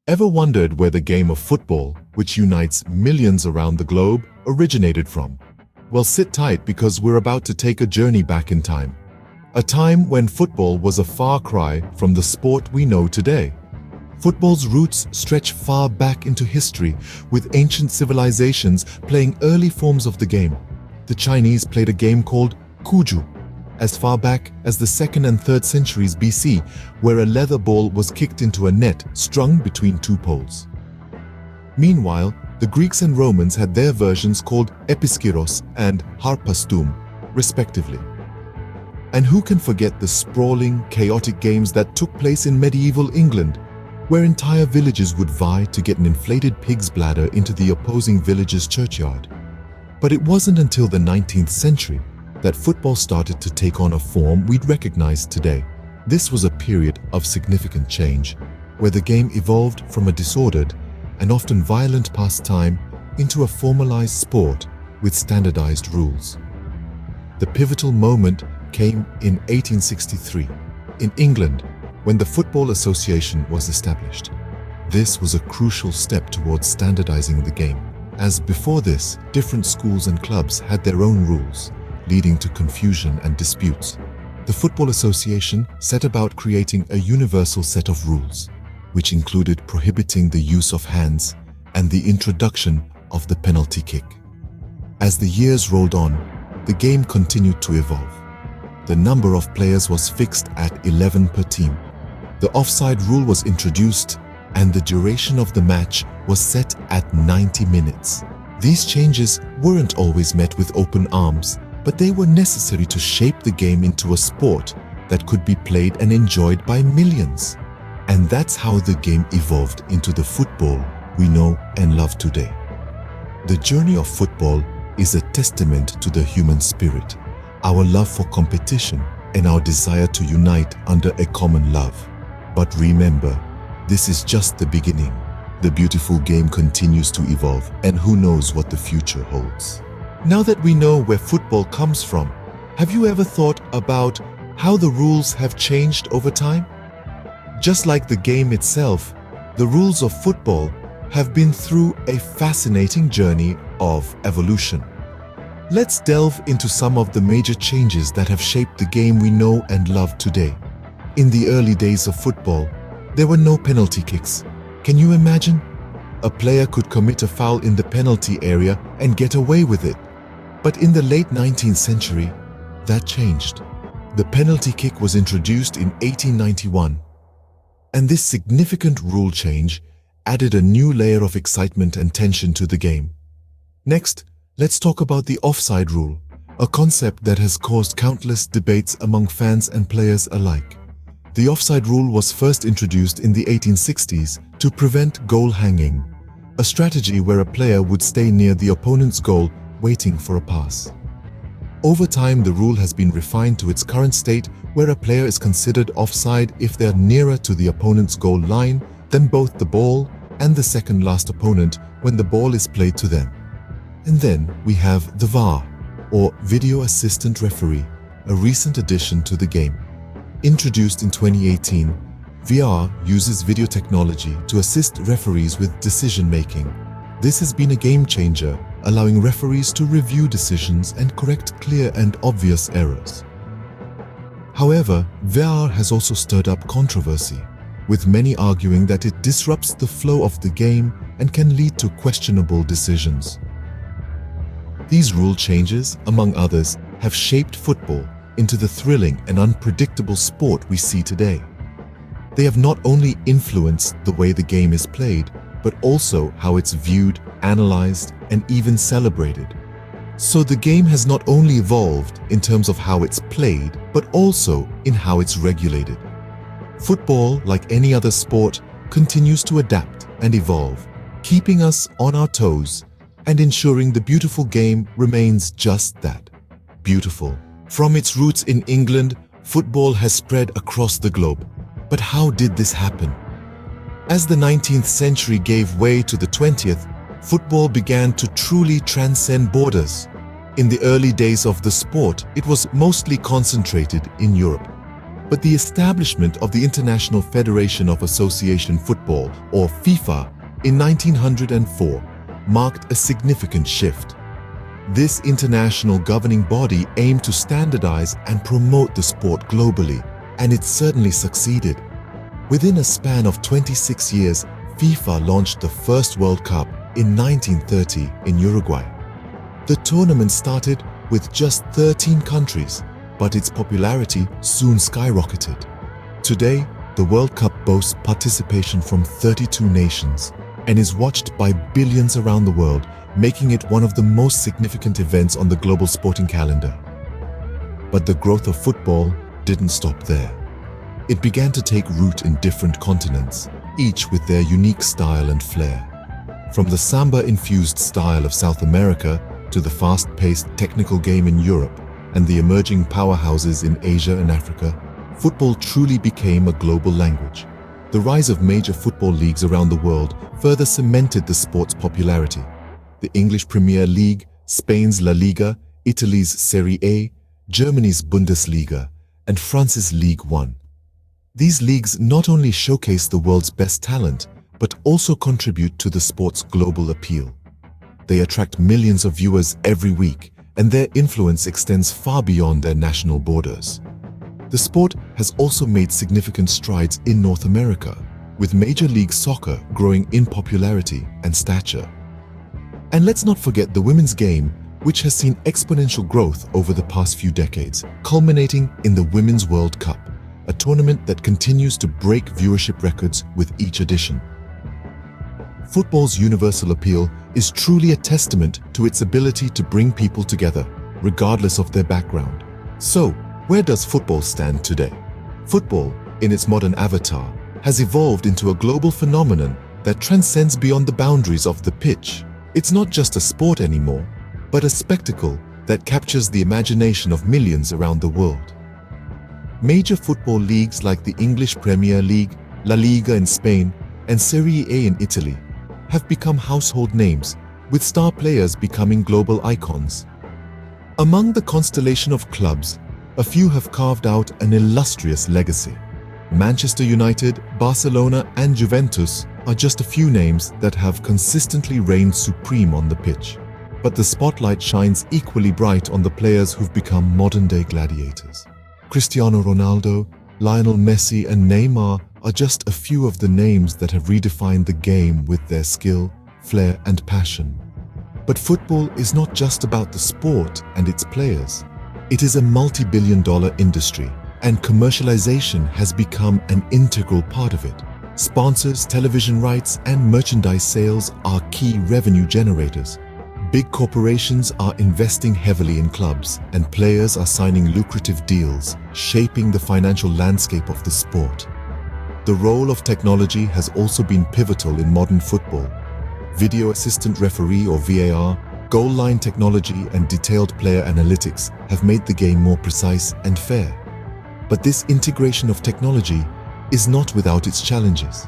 Ever wondered where the game of football, which unites millions around the globe, originated from? Well, sit tight because we're about to take a journey back in time. A time when football was a far cry from the sport we know today. Football's roots stretch far back into history, with ancient civilizations playing early forms of the game. The Chinese played a game called kuju, as far back as the 2nd and 3rd centuries BC, where a leather ball was kicked into a net strung between two poles. Meanwhile, the Greeks and Romans had their versions called episkiros and harpastum, respectively. And who can forget the sprawling, chaotic games that took place in medieval England, where entire villages would vie to get an inflated pig's bladder into the opposing village's churchyard. But it wasn't until the 19th century that football started to take on a form we'd recognize today. This was a period of significant change, where the game evolved from a disordered and often violent pastime into a formalized sport with standardized rules. The pivotal moment came in 1863, in England, when the Football Association was established. This was a crucial step towards standardizing the game, as before this, different schools and clubs had their own rules, leading to confusion and disputes. The Football Association set about creating a universal set of rules, which included prohibiting the use of hands and the introduction of the penalty kick. As the years rolled on, the game continued to evolve. The number of players was fixed at 11 per team. The offside rule was introduced, and the duration of the match was set at 90 minutes. These changes weren't always met with open arms, but they were necessary to shape the game into a sport that could be played and enjoyed by millions. And that's how the game evolved into the football we know and love today. The journey of football is a testament to the human spirit, our love for competition, and our desire to unite under a common love. But remember, this is just the beginning. The beautiful game continues to evolve, and who knows what the future holds. Now that we know where football comes from, have you ever thought about how the rules have changed over time? Just like the game itself, the rules of football have been through a fascinating journey of evolution. Let's delve into some of the major changes that have shaped the game we know and love today. In the early days of football, there were no penalty kicks. Can you imagine? A player could commit a foul in the penalty area and get away with it. But in the late 19th century, that changed. The penalty kick was introduced in 1891, and this significant rule change added a new layer of excitement and tension to the game. Next, let's talk about the offside rule, a concept that has caused countless debates among fans and players alike. The offside rule was first introduced in the 1860s to prevent goal hanging, a strategy where a player would stay near the opponent's goal waiting for a pass. Over time, the rule has been refined to its current state, where a player is considered offside if they are nearer to the opponent's goal line than both the ball and the second last opponent when the ball is played to them. And then we have the VAR, or Video Assistant Referee, a recent addition to the game. Introduced in 2018, VR uses video technology to assist referees with decision-making. This has been a game changer, allowing referees to review decisions and correct clear and obvious errors. However, VR has also stirred up controversy, with many arguing that it disrupts the flow of the game and can lead to questionable decisions. These rule changes, among others, have shaped football into the thrilling and unpredictable sport we see today. They have not only influenced the way the game is played, but also how it's viewed, analyzed, and even celebrated. So the game has not only evolved in terms of how it's played, but also in how it's regulated. Football, like any other sport, continues to adapt and evolve, keeping us on our toes and ensuring the beautiful game remains just that, beautiful. From its roots in England, football has spread across the globe. But how did this happen? As the 19th century gave way to the 20th, football began to truly transcend borders. In the early days of the sport, it was mostly concentrated in Europe. But the establishment of the International Federation of Association Football, or FIFA, in 1904 marked a significant shift. This international governing body aimed to standardize and promote the sport globally, and it certainly succeeded. Within a span of 26 years, FIFA launched the first World Cup in 1930 in Uruguay. The tournament started with just 13 countries, but its popularity soon skyrocketed. Today, the World Cup boasts participation from 32 nations and is watched by billions around the world, making it one of the most significant events on the global sporting calendar. But the growth of football didn't stop there. It began to take root in different continents, each with their unique style and flair. From the samba-infused style of South America to the fast-paced technical game in Europe and the emerging powerhouses in Asia and Africa, football truly became a global language. The rise of major football leagues around the world further cemented the sport's popularity. The English Premier League, Spain's La Liga, Italy's Serie A, Germany's Bundesliga, and France's Ligue 1. These leagues not only showcase the world's best talent, but also contribute to the sport's global appeal. They attract millions of viewers every week, and their influence extends far beyond their national borders. The sport has also made significant strides in North America, with Major League Soccer growing in popularity and stature. And let's not forget the women's game, which has seen exponential growth over the past few decades, culminating in the Women's World Cup, a tournament that continues to break viewership records with each edition. Football's universal appeal is truly a testament to its ability to bring people together, regardless of their background. So, where does football stand today? Football, in its modern avatar, has evolved into a global phenomenon that transcends beyond the boundaries of the pitch. It's not just a sport anymore, but a spectacle that captures the imagination of millions around the world. Major football leagues like the English Premier League, La Liga in Spain, and Serie A in Italy have become household names, with star players becoming global icons. Among the constellation of clubs, a few have carved out an illustrious legacy. Manchester United, Barcelona, and Juventus are just a few names that have consistently reigned supreme on the pitch. But the spotlight shines equally bright on the players who've become modern-day gladiators. Cristiano Ronaldo, Lionel Messi, and Neymar are just a few of the names that have redefined the game with their skill, flair, and passion. But football is not just about the sport and its players. It is a multi-billion-dollar industry, and commercialization has become an integral part of it. Sponsors, television rights, and merchandise sales are key revenue generators. Big corporations are investing heavily in clubs, and players are signing lucrative deals, shaping the financial landscape of the sport. The role of technology has also been pivotal in modern football. Video assistant referee or VAR, goal line technology, and detailed player analytics have made the game more precise and fair. But this integration of technology is not without its challenges.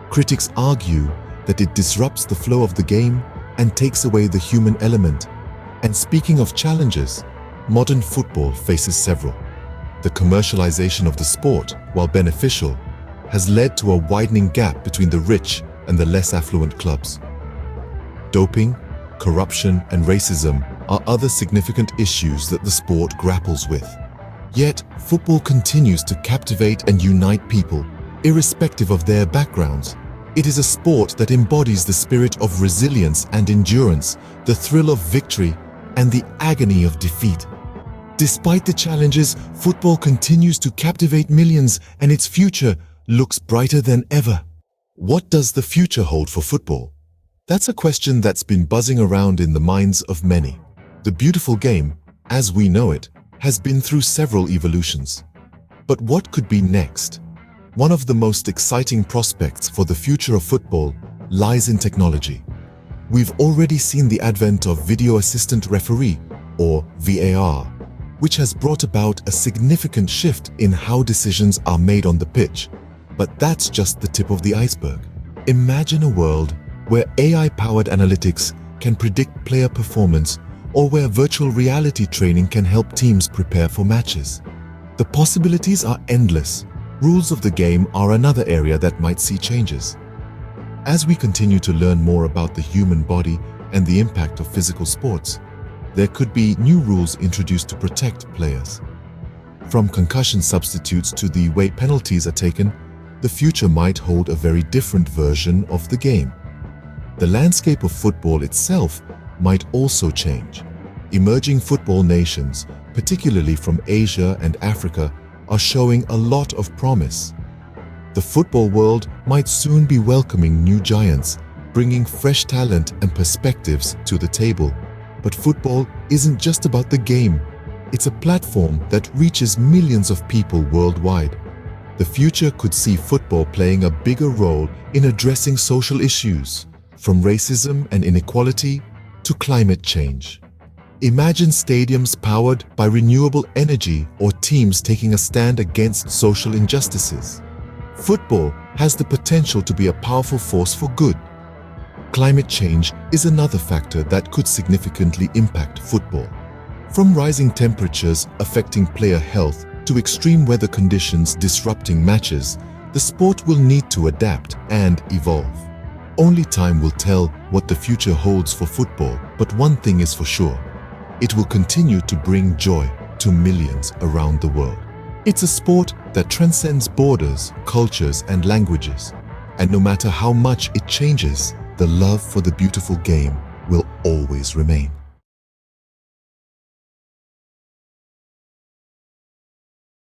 Critics argue that it disrupts the flow of the game and takes away the human element. And speaking of challenges, modern football faces several. The commercialization of the sport, while beneficial, has led to a widening gap between the rich and the less affluent clubs. Doping, corruption, and racism are other significant issues that the sport grapples with. Yet, football continues to captivate and unite people, irrespective of their backgrounds. It is a sport that embodies the spirit of resilience and endurance, the thrill of victory, and the agony of defeat. Despite the challenges, football continues to captivate millions, and its future looks brighter than ever. What does the future hold for football? That's a question that's been buzzing around in the minds of many. The beautiful game, as we know it, has been through several evolutions. But what could be next? One of the most exciting prospects for the future of football lies in technology. We've already seen the advent of video assistant referee, or VAR, which has brought about a significant shift in how decisions are made on the pitch. But that's just the tip of the iceberg. Imagine a world where AI-powered analytics can predict player performance, or where virtual reality training can help teams prepare for matches. The possibilities are endless. Rules of the game are another area that might see changes. As we continue to learn more about the human body and the impact of physical sports, there could be new rules introduced to protect players. From concussion substitutes to the way penalties are taken, the future might hold a very different version of the game. The landscape of football itself might also change. Emerging football nations, particularly from Asia and Africa, are showing a lot of promise. The football world might soon be welcoming new giants, bringing fresh talent and perspectives to the table. But football isn't just about the game. It's a platform that reaches millions of people worldwide. The future could see football playing a bigger role in addressing social issues, from racism and inequality to climate change. Imagine stadiums powered by renewable energy or teams taking a stand against social injustices. Football has the potential to be a powerful force for good. Climate change is another factor that could significantly impact football. From rising temperatures affecting player health to extreme weather conditions disrupting matches, the sport will need to adapt and evolve. Only time will tell what the future holds for football, but one thing is for sure: it will continue to bring joy to millions around the world. It's a sport that transcends borders, cultures, and languages. And no matter how much it changes, the love for the beautiful game will always remain.